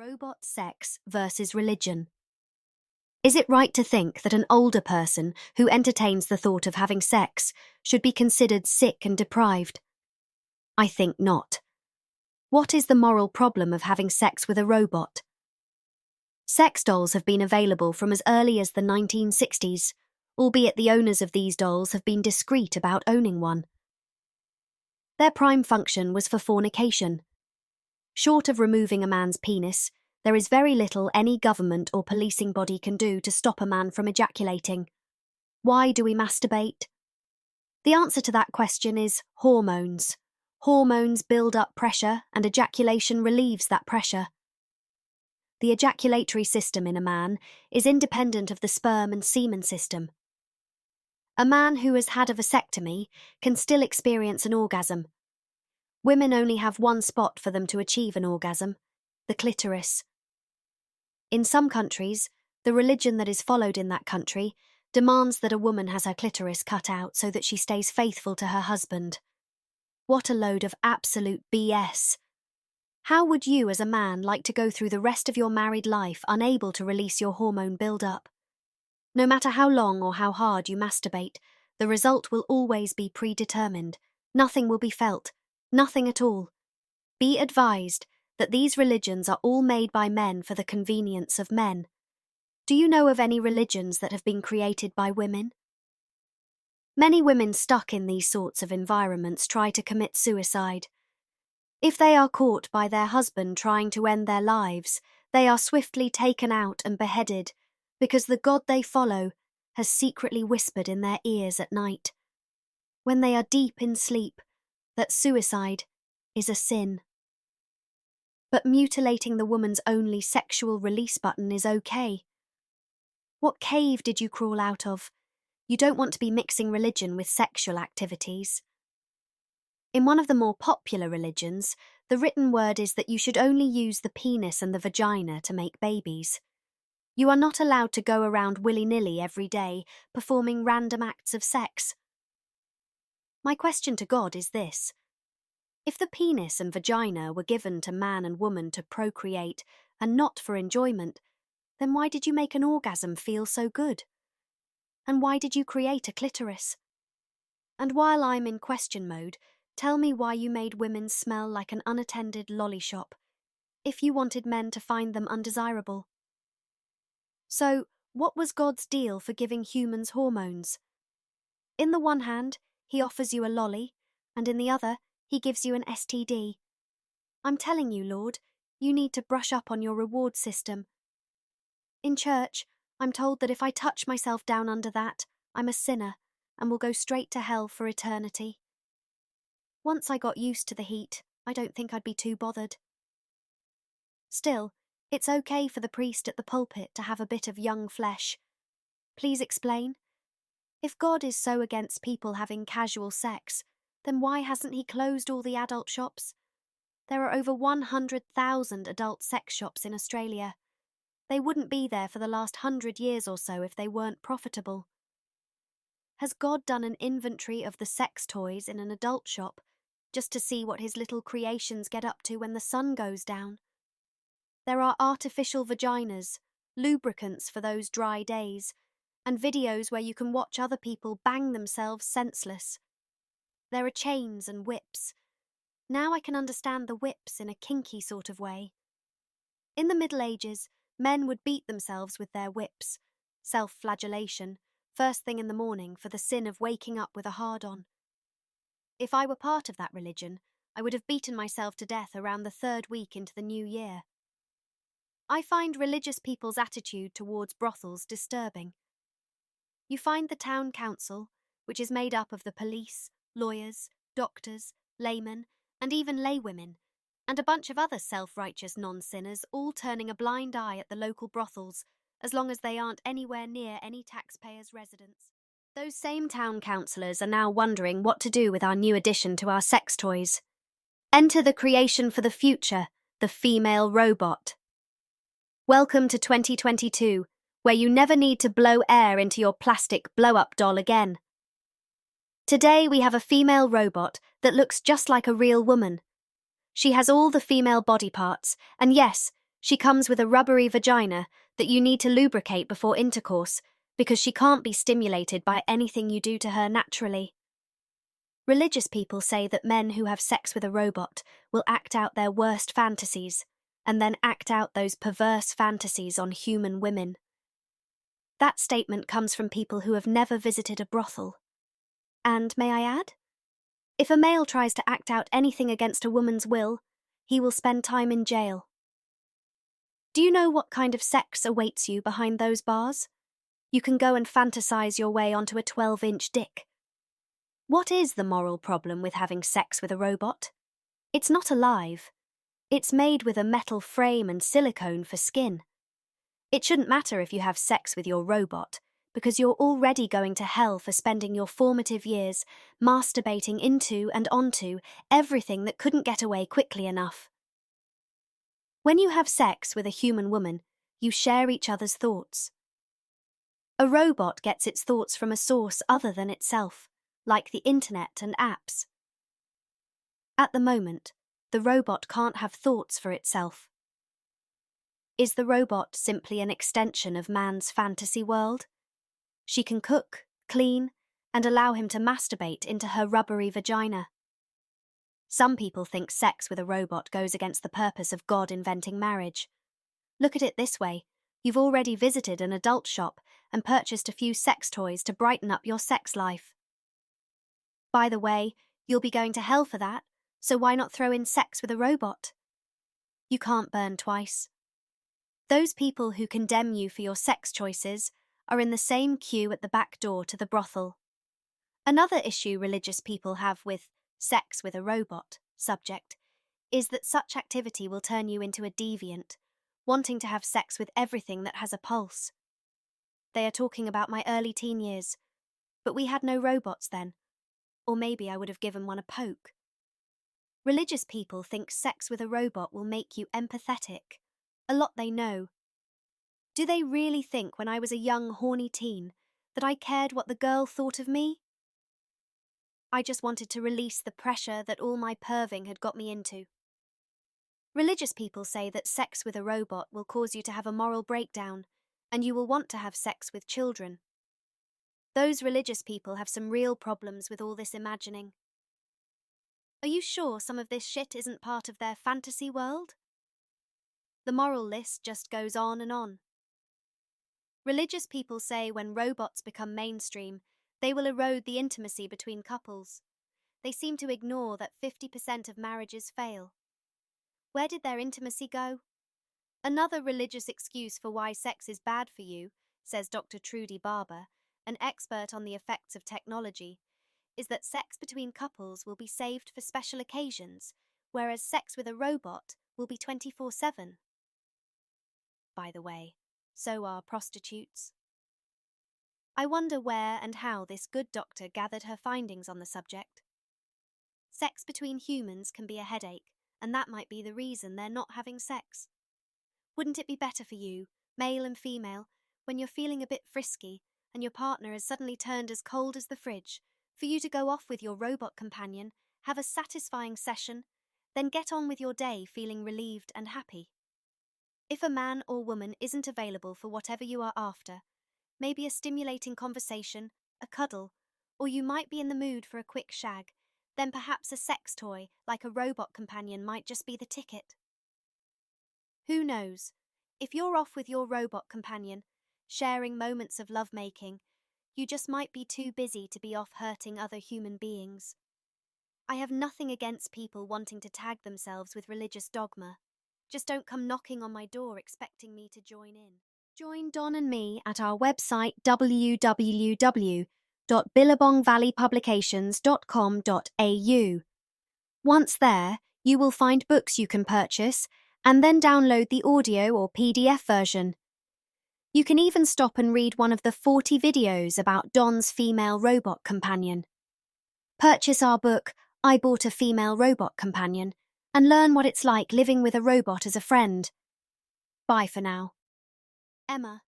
Robot sex versus religion. Is it right to think that an older person who entertains the thought of having sex should be considered sick and deprived? I think not. What is the moral problem of having sex with a robot? Sex dolls have been available from as early as the 1960s, albeit the owners of these dolls have been discreet about owning one. Their prime function was for fornication. Short of removing a man's penis, there is very little any government or policing body can do to stop a man from ejaculating. Why do we masturbate? The answer to that question is hormones. Hormones build up pressure and ejaculation relieves that pressure. The ejaculatory system in a man is independent of the sperm and semen system. A man who has had a vasectomy can still experience an orgasm. Women only have one spot for them to achieve an orgasm, the clitoris. In some countries, the religion that is followed in that country demands that a woman has her clitoris cut out so that she stays faithful to her husband. What a load of absolute BS. How would you as a man like to go through the rest of your married life unable to release your hormone build-up? No matter how long or how hard you masturbate, the result will always be predetermined. Nothing will be felt. Nothing at all. Be advised that these religions are all made by men for the convenience of men. Do you know of any religions that have been created by women? Many women stuck in these sorts of environments try to commit suicide. If they are caught by their husband trying to end their lives, they are swiftly taken out and beheaded because the God they follow has secretly whispered in their ears at night, when they are deep in sleep, that suicide is a sin. But mutilating the woman's only sexual release button is okay. What cave did you crawl out of? You don't want to be mixing religion with sexual activities. In one of the more popular religions, the written word is that you should only use the penis and the vagina to make babies. You are not allowed to go around willy-nilly every day performing random acts of sex. My question to God is this. If the penis and vagina were given to man and woman to procreate and not for enjoyment, then why did you make an orgasm feel so good? And why did you create a clitoris? And while I'm in question mode, tell me why you made women smell like an unattended lolly shop, if you wanted men to find them undesirable. So, what was God's deal for giving humans hormones? In the one hand, he offers you a lolly, and in the other, he gives you an STD. I'm telling you, Lord, you need to brush up on your reward system. In church, I'm told that if I touch myself down under that, I'm a sinner and will go straight to hell for eternity. Once I got used to the heat, I don't think I'd be too bothered. Still, it's okay for the priest at the pulpit to have a bit of young flesh. Please explain. If God is so against people having casual sex, then why hasn't he closed all the adult shops? There are over 100,000 adult sex shops in Australia. They wouldn't be there for the last 100 years or so if they weren't profitable. Has God done an inventory of the sex toys in an adult shop just to see what his little creations get up to when the sun goes down? There are artificial vaginas, lubricants for those dry days, and videos where you can watch other people bang themselves senseless. There are chains and whips. Now I can understand the whips in a kinky sort of way. In the Middle Ages, men would beat themselves with their whips, self-flagellation, first thing in the morning for the sin of waking up with a hard-on. If I were part of that religion, I would have beaten myself to death around the 3rd week into the new year. I find religious people's attitude towards brothels disturbing. You find the town council, which is made up of the police, lawyers, doctors, laymen, and even laywomen, and a bunch of other self-righteous non-sinners all turning a blind eye at the local brothels as long as they aren't anywhere near any taxpayer's residence. Those same town councillors are now wondering what to do with our new addition to our sex toys. Enter the creation for the future, the female robot. Welcome to 2022, where you never need to blow air into your plastic blow-up doll again. Today we have a female robot that looks just like a real woman. She has all the female body parts, and yes, She comes with a rubbery vagina that you need to lubricate before intercourse because she can't be stimulated by anything you do to her naturally. Religious people say that men who have sex with a robot will act out their worst fantasies and then act out those perverse fantasies on human women. That statement comes from people who have never visited a brothel. And may I add? If a male tries to act out anything against a woman's will, he will spend time in jail. Do you know what kind of sex awaits you behind those bars? You can go and fantasize your way onto a 12-inch dick. What is the moral problem with having sex with a robot? It's not alive. It's made with a metal frame and silicone for skin. It shouldn't matter if you have sex with your robot, because you're already going to hell for spending your formative years masturbating into and onto everything that couldn't get away quickly enough. When you have sex with a human woman, you share each other's thoughts. A robot gets its thoughts from a source other than itself, like the internet and apps. At the moment, the robot can't have thoughts for itself. Is the robot simply an extension of man's fantasy world? She can cook, clean, and allow him to masturbate into her rubbery vagina. Some people think sex with a robot goes against the purpose of God inventing marriage. Look at it this way. You've already visited an adult shop and purchased a few sex toys to brighten up your sex life. By the way, you'll be going to hell for that, so why not throw in sex with a robot? You can't burn twice. Those people who condemn you for your sex choices are in the same queue at the back door to the brothel. Another issue religious people have with sex with a robot subject is that such activity will turn you into a deviant, wanting to have sex with everything that has a pulse. They are talking about my early teen years, but we had no robots then, or maybe I would have given one a poke. Religious people think sex with a robot will make you empathetic, a lot they know. Do they really think when I was a young, horny teen that I cared what the girl thought of me? I just wanted to release the pressure that all my perving had got me into. Religious people say that sex with a robot will cause you to have a moral breakdown, and you will want to have sex with children. Those religious people have some real problems with all this imagining. Are you sure some of this shit isn't part of their fantasy world? The moral list just goes on and on. Religious people say when robots become mainstream, they will erode the intimacy between couples. They seem to ignore that 50% of marriages fail. Where did their intimacy go? Another religious excuse for why sex is bad for you, says Dr. Trudy Barber, an expert on the effects of technology, is that sex between couples will be saved for special occasions, whereas sex with a robot will be 24/7. By the way, so are prostitutes. I wonder where and how this good doctor gathered her findings on the subject. Sex between humans can be a headache, and that might be the reason they're not having sex. Wouldn't it be better for you, male and female, when you're feeling a bit frisky and your partner has suddenly turned as cold as the fridge, for you to go off with your robot companion, have a satisfying session, then get on with your day feeling relieved and happy? If a man or woman isn't available for whatever you are after, maybe a stimulating conversation, a cuddle, or you might be in the mood for a quick shag, then perhaps a sex toy like a robot companion might just be the ticket. Who knows? If you're off with your robot companion, sharing moments of lovemaking, you just might be too busy to be off hurting other human beings. I have nothing against people wanting to tag themselves with religious dogma. Just don't come knocking on my door expecting me to join in. Join Don and me at our website www.billabongvalleypublications.com.au. Once there, you will find books you can purchase and then download the audio or PDF version. You can even stop and read one of the 40 videos about Don's female robot companion. Purchase our book, I Bought a Female Robot Companion, and learn what it's like living with a robot as a friend. Bye for now. Emma.